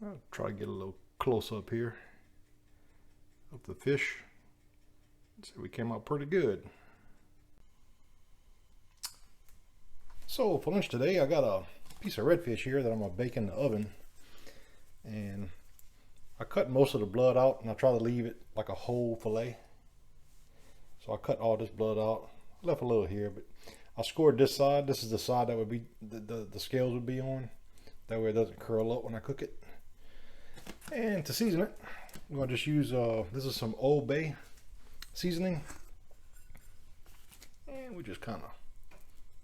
I'll try to get a little close up here of the fish. So we came out pretty good. So for lunch today, I got a piece of redfish here that I'm gonna bake in the oven, and I cut most of the blood out and I try to leave it like a whole fillet. So I cut all this blood out, left a little here, but I scored this side. This is the side that would be the scales would be on. That way it doesn't curl up when I cook it. And to season it, I'm gonna just use this is some Ole Bay seasoning, and we just kind of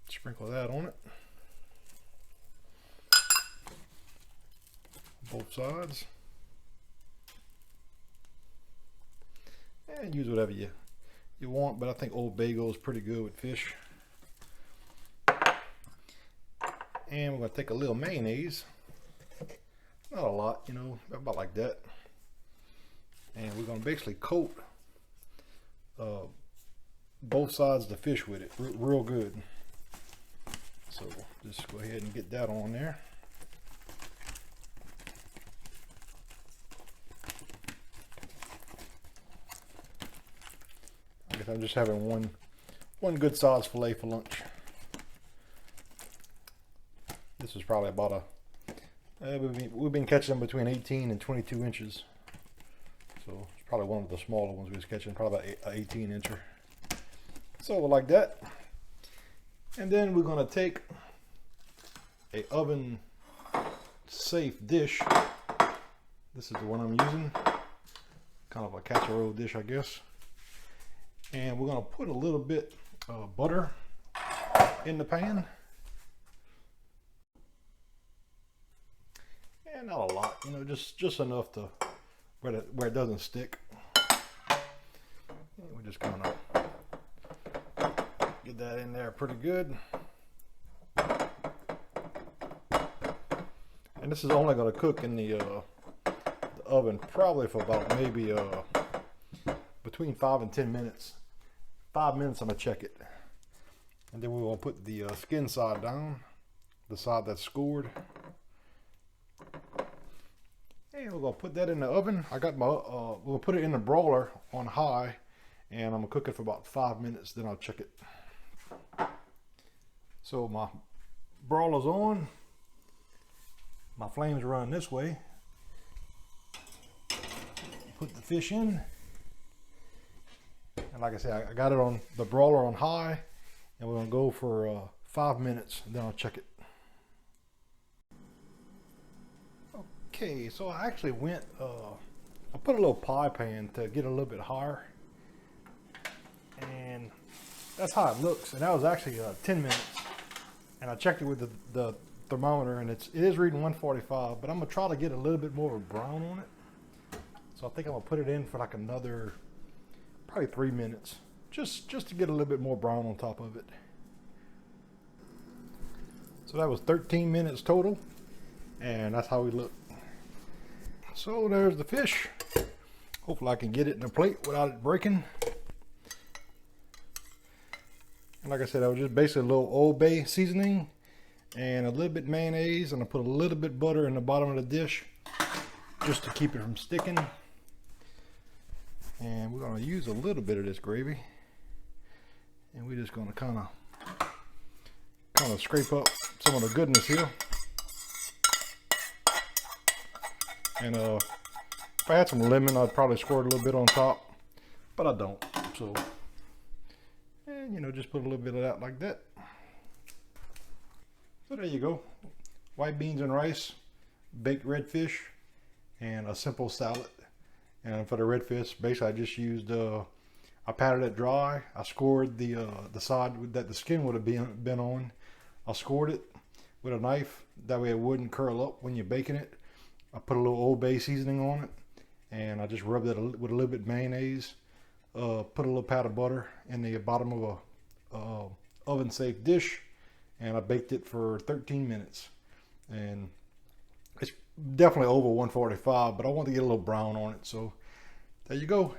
sprinkle that on it, both sides, and use whatever you want, but I think Ole Bay goes pretty good with fish. And we're going to take a little mayonnaise, not a lot, you know, about like that, and we're going to basically coat both sides of the fish with it real good. So just go ahead and get that on there. I guess I'm just having one good size fillet for lunch. This is probably about we've been catching them between 18 and 22 inches. So it's probably one of the smaller ones we was catching, probably about an 18 incher. So like that. And then we're gonna take a oven safe dish. This is the one I'm using, kind of a casserole dish, I guess. And we're gonna put a little bit of butter in the pan. And not a lot, you know, just enough to where it doesn't stick. And we're just gonna get that in there pretty good. And this is only going to cook in the oven probably for about maybe between 5 and 10 minutes. 5 minutes I'm going to check it. And then we're going to put the skin side down, the side that's scored. And we're going to put that in the oven. I got my, we'll put it in the broiler on high, and I'm going to cook it for about 5 minutes, then I'll check it. So my broiler's on. My flames run this way. Put the fish in. And like I said, I got it on the broiler on high, and we're gonna go for 5 minutes, and then I'll check it. Okay, so I actually went, I put a little pie pan to get a little bit higher. And that's how it looks. And that was actually 10 minutes. And I checked it with the thermometer, and it is reading 145, but I'm gonna try to get a little bit more of a brown on it. So I think I'm gonna put it in for like another, probably 3 minutes, just to get a little bit more brown on top of it. So that was 13 minutes total, and that's how we look. So there's the fish. Hopefully I can get it in a plate without it breaking. And like I said, I was just basically a little Ole Bay seasoning and a little bit mayonnaise, and I put a little bit butter in the bottom of the dish just to keep it from sticking. And we're going to use a little bit of this gravy, and we're just going to kind of scrape up some of the goodness here. And if I had some lemon, I'd probably squirt a little bit on top, but I don't. So, and you know, just put a little bit of that like that. So there you go. White beans and rice, baked redfish, and a simple salad. And for the redfish, basically I just used, I patted it dry. I scored the side that the skin would have been on. I scored it with a knife. That way it wouldn't curl up when you're baking it. I put a little Ole Bay seasoning on it, and I just rubbed it with a little bit of mayonnaise. Put a little pat of butter in the bottom of a oven safe dish, and I baked it for 13 minutes. And it's definitely over 145, but I want to get a little brown on it. So there you go.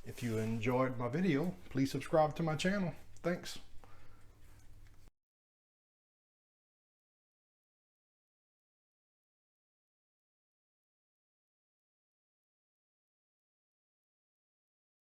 If you enjoyed my video, please subscribe to my channel. Thanks.